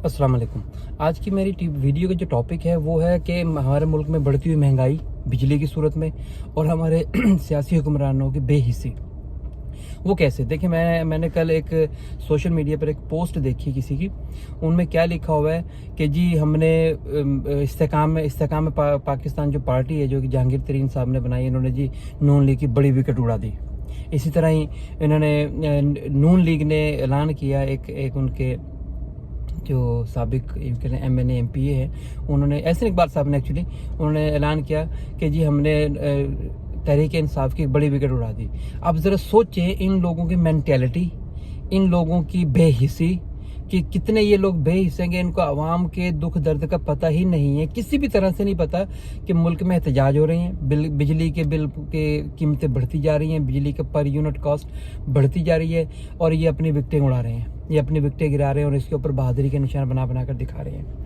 अस्सलाम वालेकुम। आज की मेरी वीडियो का जो टॉपिक है वो है कि हमारे मुल्क में बढ़ती हुई महंगाई बिजली की सूरत में और हमारे सियासी हुक्मरानों की बेहिस्सी। वो कैसे देखिए, मैंने कल एक सोशल मीडिया पर एक पोस्ट देखी किसी की। उनमें क्या लिखा हुआ है कि जी हमने इस्तेकाम पाकिस्तान जो पार्टी है जो कि जहांगीर तरीन साहब ने बनाई, इन्होंने जी नून लीग की बड़ी विकेट उड़ा दी। इसी तरह ही इन्होंने नून लीग ने ऐलान किया, एक उनके जो साबिक MNA MPA है, उन्होंने एहसन इकबाल साहब ने उन्होंने ऐलान किया कि जी हमने तहरीक इंसाफ की बड़ी विकेट उड़ा दी। अब ज़रा सोचें इन लोगों की मेंटेलिटी, इन लोगों की बेहिस्सी, कि कितने ये लोग बेहिस्से हैं कि इनको आवाम के दुख दर्द का पता ही नहीं है, किसी भी तरह से नहीं पता कि मुल्क में एहतजाज हो रहे हैं, बिजली के बिल के कीमतें बढ़ती जा रही हैं, बिजली का पर यूनिट कॉस्ट बढ़ती जा रही है और ये अपनी विकटें उड़ा रहे हैं, ये अपनी विकटें गिरा रहे हैं और इसके ऊपर बहादुरी के निशान बना कर दिखा रहे हैं।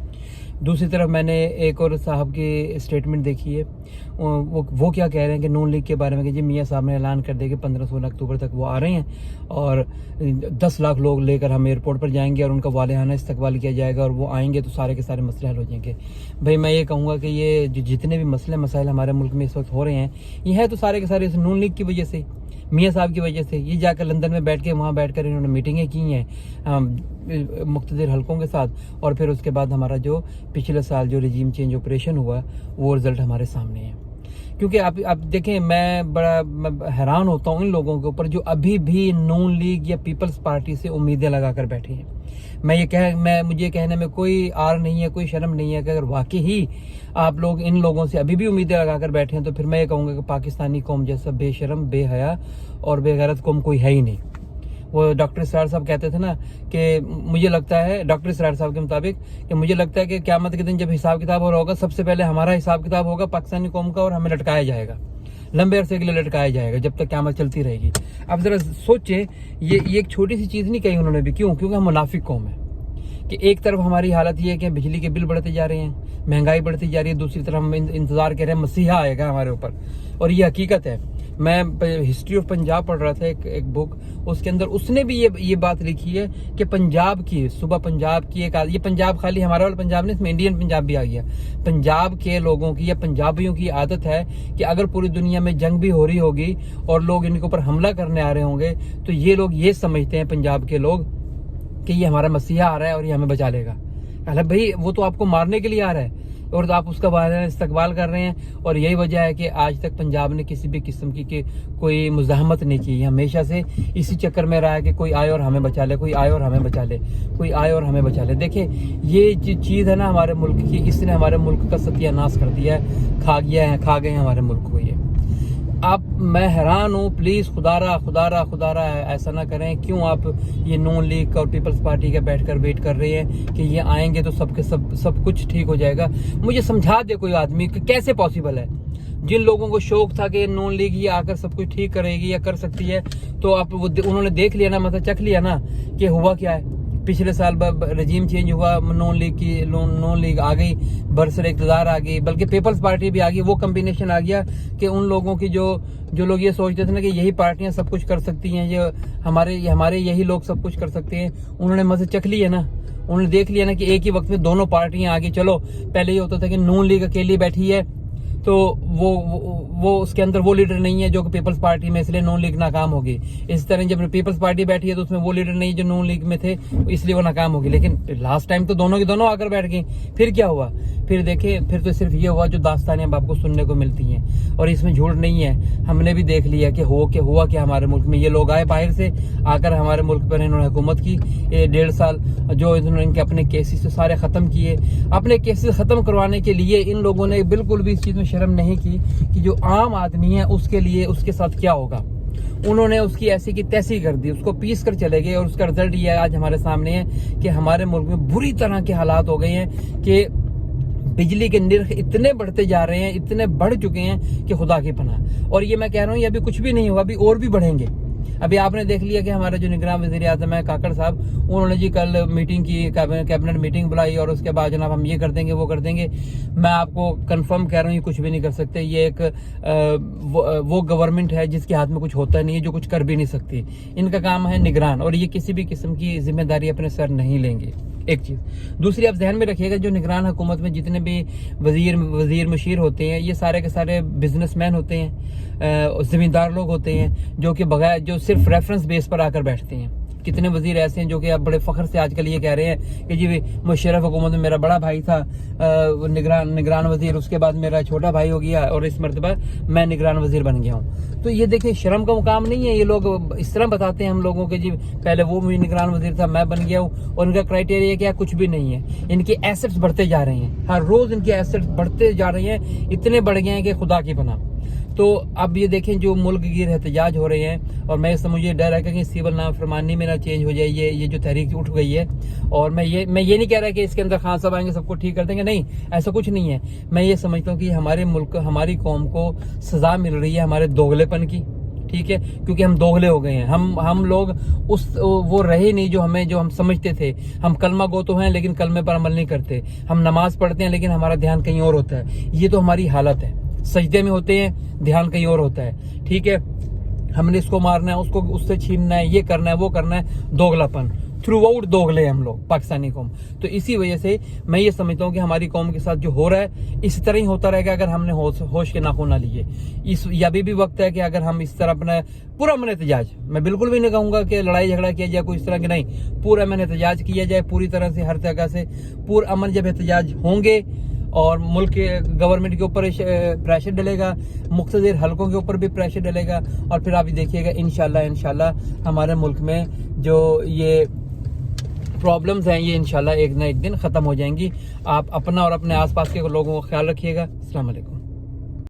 दूसरी तरफ मैंने एक और साहब की स्टेटमेंट देखी है, वो क्या कह रहे हैं कि नून लीग के बारे में कि जी मियाँ साहब ने ऐलान कर दिया कि 15-16 अक्टूबर तक वो आ रहे हैं और 10 लाख लोग लेकर हम एयरपोर्ट पर जाएंगे और उनका वालिहाना इस्तकबाल किया जाएगा और वो आएंगे तो सारे के सारे मसले हल हो जाएंगे। भाई मैं ये कहूँगा कि ये जितने भी मसले मसाइल हमारे मुल्क में इस वक्त हो रहे हैं, ये है तो सारे के सारे इस नून लीग की वजह से, मियाँ साहब की वजह से। ये जाकर लंदन में बैठ के वहाँ बैठकर इन्होंने मीटिंगें की हैं मुख्तलिफ हलकों के साथ, और फिर उसके बाद हमारा जो पिछले साल जो रिजीम चेंज ऑपरेशन हुआ वो रिजल्ट हमारे सामने है। क्योंकि आप देखें, मैं हैरान होता हूँ इन लोगों के ऊपर जो अभी भी नून लीग या पीपल्स पार्टी से उम्मीदें लगा कर बैठे हैं। मुझे कहने में कोई आर नहीं है, कोई शर्म नहीं है कि अगर वाकई ही आप लोग इन लोगों से अभी भी उम्मीदें लगा कर बैठे हैं तो फिर मैं ये कहूँगा कि पाकिस्तानी कौम जैसा बेशरम, बेहया और बेगैरत कौम कोई है ही नहीं। वो डॉक्टर इसरार साहब कहते थे ना कि मुझे लगता है, डॉक्टर इसरार साहब के मुताबिक, कि मुझे लगता है कि क़यामत के दिन जब हिसाब किताब हो रहा होगा, सबसे पहले हमारा हिसाब किताब होगा पाकिस्तानी कौम का और हमें लटकाया जाएगा, लंबे अरसे के लिए लटकाया जाएगा जब तक क़यामत चलती रहेगी। अब जरा सोचे, ये एक छोटी सी चीज़ नहीं कही उन्होंने भी। क्योंकि हम मुनाफिक कौम है कि एक तरफ हमारी हालत ये है कि बिजली के बिल बढ़ते जा रहे हैं, महंगाई बढ़ती जा रही है, दूसरी तरफ हम इंतज़ार कर रहे हैं मसीहा आएगा हमारे ऊपर, और ये हकीकत है। मैं हिस्ट्री ऑफ पंजाब पढ़ रहा था एक बुक, उसके अंदर उसने भी ये बात लिखी है कि पंजाब की सुबह पंजाब की ये पंजाब खाली हमारा वाला पंजाब नहीं, इसमें इंडियन पंजाब भी आ गया। पंजाब के लोगों की या पंजाबियों की आदत है कि अगर पूरी दुनिया में जंग भी हो रही होगी और लोग इनके ऊपर हमला करने आ रहे होंगे तो ये लोग ये समझते हैं, पंजाब के लोग, कि ये हमारा मसीहा आ रहा है और ये हमें बचा लेगा। अरे भाई, वो तो आपको मारने के लिए आ रहा है और तो आप उसका वालिहाना इस्तकबाल कर रहे हैं। और यही वजह है कि आज तक पंजाब ने किसी भी किस्म की कोई मुज़ाहमत नहीं की, हमेशा से इसी चक्कर में रहा है कि कोई आए और हमें बचा ले, कोई आए और हमें बचा ले, कोई आए और हमें बचा ले। देखिए, ये चीज़ है ना हमारे मुल्क की, इसने हमारे मुल्क का सत्यानाश कर दिया है, खा गए हैं हमारे मुल्क को ये। मैं हैरान हूँ, प्लीज़ खुदारा ऐसा ना करें। क्यों आप ये नून लीग और पीपल्स पार्टी के बैठकर वेट कर रहे हैं कि ये आएंगे तो सब कुछ ठीक हो जाएगा? मुझे समझा दे कोई आदमी कि कैसे पॉसिबल है। जिन लोगों को शौक था कि नून लीग ये आकर सब कुछ ठीक करेगी या कर सकती है, तो उन्होंने देख लिया ना, मतलब चख लिया ना कि हुआ क्या है। पिछले साल रजीम चेंज हुआ, नून लीग आ गई, बरसर इक़्तिदार आ गई, बल्कि पीपल्स पार्टी भी आ गई। वो कम्बिनेशन आ गया कि उन लोगों की जो लोग ये सोचते थे ना कि यही पार्टियां सब कुछ कर सकती हैं, ये हमारे यही लोग सब कुछ कर सकते हैं, उन्होंने मजे चख लिया ना। उन्होंने देख लिया ना कि एक ही वक्त में दोनों पार्टियां आ गई। चलो, पहले ये होता था कि नून लीग अकेली बैठी है तो वो उसके अंदर वो लीडर नहीं है जो कि पीपल्स पार्टी में, इसलिए नून लीग नाकाम होगी। इस तरह जब पीपल्स पार्टी बैठी है तो उसमें वो लीडर नहीं जो नून लीग में थे, इसलिए वो नाकाम होगी। लेकिन लास्ट टाइम तो दोनों की दोनों आकर बैठ गई। फिर क्या हुआ? फिर देखिए, फिर तो सिर्फ ये हुआ जो दास्तानें अब आपको सुनने को मिलती हैं, और इसमें झूठ नहीं है। हमने भी देख लिया कि हुआ क्या हमारे मुल्क में। ये लोग आए बाहर से, आकर हमारे मुल्क पर इन्होंने हुकूमत की 1.5 साल, जो इन्होंने इनके अपने केसेस सारे ख़त्म किए। अपने केसेस ख़त्म करवाने के लिए इन लोगों ने बिल्कुल भी इस चीज़ में शर्म नहीं की कि जो आम आदमी है उसके लिए उसके साथ क्या होगा। उन्होंने उसकी ऐसी की तैसी कर दी, उसको पीस कर चले गए, और उसका रिजल्ट ये आज हमारे सामने है कि हमारे मुल्क में बुरी तरह के हालात हो गए हैं कि बिजली के निर्ख इतने बढ़ते जा रहे हैं, इतने बढ़ चुके हैं कि खुदा की पनाह। और ये मैं कह रहा हूँ, ये अभी कुछ भी नहीं हुआ, अभी और भी बढ़ेंगे। अभी आपने देख लिया कि हमारे जो निगरान वज़ीर आज़म है काकड़ साहब, उन्होंने जी कल मीटिंग की, कैबिनेट मीटिंग बुलाई, और उसके बाद जनाब हम ये कर देंगे वो कर देंगे। मैं आपको कंफर्म कह रहा हूँ, ये कुछ भी नहीं कर सकते। ये एक वो गवर्नमेंट है जिसके हाथ में कुछ होता नहीं है, जो कुछ कर भी नहीं सकती। इनका काम है निगरान, और ये किसी भी किस्म की जिम्मेदारी अपने सर नहीं लेंगे। ایک چیز. دوسری آپ ذہن میں رکھیے گا جو نگران حکومت میں جتنے بھی وزیر مشیر ہوتے ہیں یہ سارے کے سارے بزنس مین ہوتے ہیں, زمیندار لوگ ہوتے ہیں جو کہ بغیر جو صرف ریفرنس بیس پر آ کر بیٹھتے ہیں. کتنے وزیر ایسے ہیں جو کہ اب بڑے فخر سے آج کل یہ کہہ رہے ہیں کہ جی مشرف حکومت میں میرا بڑا بھائی تھا نگران وزیر, اس کے بعد میرا چھوٹا بھائی ہو گیا اور اس مرتبہ میں نگران وزیر بن گیا ہوں. تو یہ دیکھیں شرم کا مقام نہیں ہے. یہ لوگ اس طرح بتاتے ہیں ہم لوگوں کے جی پہلے وہ نگران وزیر تھا میں بن گیا ہوں, اور ان کا کرائٹیریا کیا کچھ بھی نہیں ہے. ان کے ایسٹس بڑھتے جا رہے ہیں, ہر روز ان کے ایسٹس بڑھتے جا رہے ہیں, اتنے بڑھ گئے ہیں کہ خدا کی پناہ. تو اب یہ دیکھیں جو ملک گیر احتجاج ہو رہے ہیں, اور میں مجھے ڈر ہے کہ سول نافرمانی میں نہ چینج ہو جائے. یہ جو تحریک اٹھ گئی ہے, اور میں یہ نہیں کہہ رہا کہ اس کے اندر خان صاحب آئیں گے سب کو ٹھیک کر دیں گے, نہیں ایسا کچھ نہیں ہے. میں یہ سمجھتا ہوں کہ ہمارے ملک ہماری قوم کو سزا مل رہی ہے ہمارے دوغلے پن کی, ٹھیک ہے, کیونکہ ہم دوغلے ہو گئے ہیں. ہم لوگ وہ رہے نہیں جو ہم سمجھتے تھے. ہم کلمہ گو تو ہیں لیکن کلمے پر عمل نہیں کرتے. ہم نماز پڑھتے ہیں لیکن ہمارا دھیان کہیں اور ہوتا ہے. یہ تو ہماری حالت ہے. سجدے میں ہوتے ہیں دھیان کہیں اور ہوتا ہے, ٹھیک ہے. ہم نے اس کو مارنا ہے, اس سے چھیننا ہے, یہ کرنا ہے, وہ کرنا ہے. دوغلا پن تھرو آؤٹ دوغلے ہم لوگ پاکستانی قوم. تو اسی وجہ سے میں یہ سمجھتا ہوں کہ ہماری قوم کے ساتھ جو ہو رہا ہے اسی طرح ہی ہوتا رہے گا اگر ہم نے ہوش کے ناخن نہ لیے. ابھی بھی وقت ہے کہ اگر ہم اس طرح اپنا پورا امن احتجاج, میں بالکل بھی نہیں کہوں گا کہ لڑائی جھگڑا کیا جائے کوئی اس طرح کے, نہیں, پورا امن احتجاج کیا جائے پوری طرح سے, ہر جگہ سے پورا امن. جب احتجاج ہوں گے اور ملک کے گورنمنٹ کے اوپر پریشر ڈلے گا, مقتدر حلقوں کے اوپر بھی پریشر ڈلے گا, اور پھر آپ دیکھیے گا انشاءاللہ ہمارے ملک میں جو یہ پرابلمز ہیں یہ انشاءاللہ ایک نہ ایک دن ختم ہو جائیں گی. آپ اپنا اور اپنے آس پاس کے لوگوں کا خیال رکھیے گا. السلام علیکم.